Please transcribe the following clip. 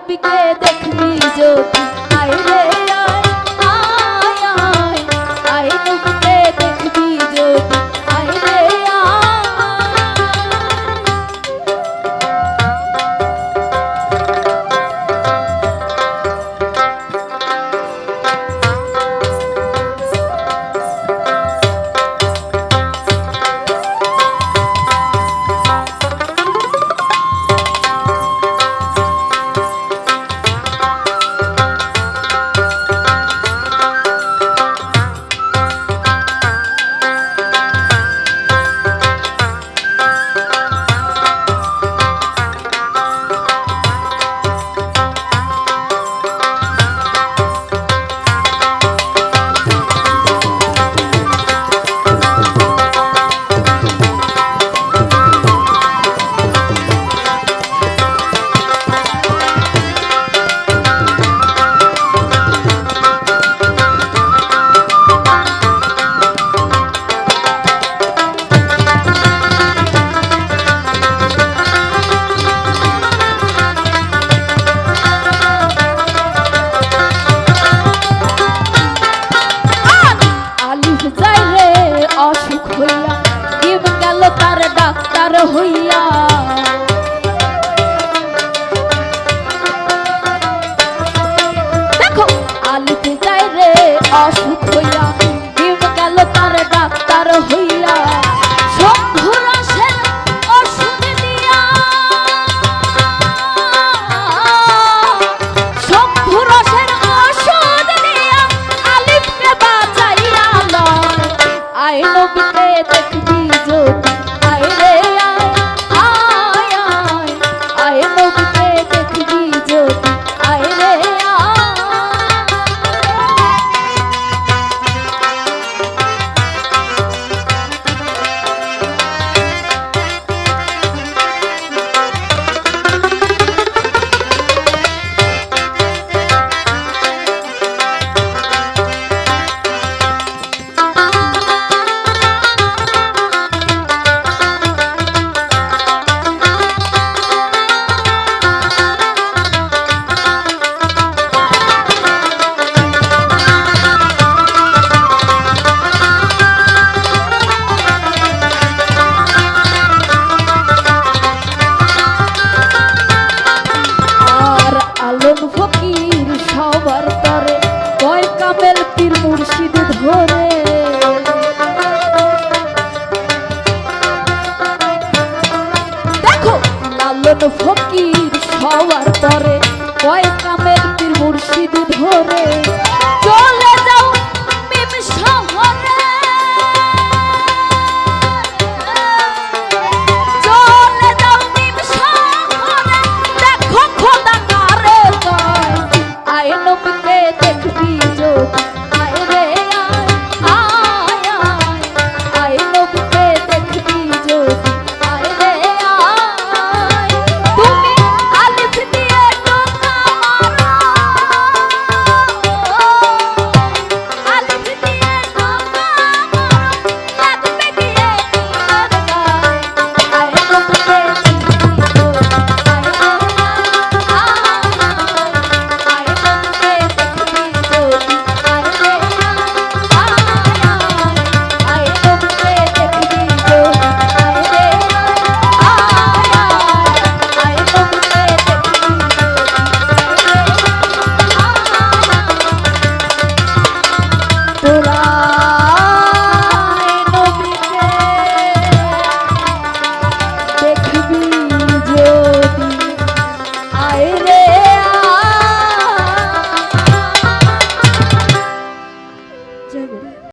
নবীকে দেখবি যদি আয় রে আয় আয় আয় আয় নবীকে দেখবি যদি আয় রে অসুখ হইয়া ইম গেল তার ডাক্তার হইয়া দেখো আলিতে যাই রে অসুখ হইয়া ইম গেল তার ডাক্তার হইয়া শম্ভুরসের ওষুধ দিয়া শম্ভুরসের ওষুধ দিয়া আলিফকে বাঁচাইয়া লয় আয় নবীকে দেখবি যদি আয় রে আয় আয় আয় আয় নবীকে দেখবি যদি আয় রে ফকির সবার তরে কয় কামেল পীর মুর্শিদ ধরে দেখো লালন ফকির সবার তরে কয় কামেল পীর মুর্শিদ ধরে চলে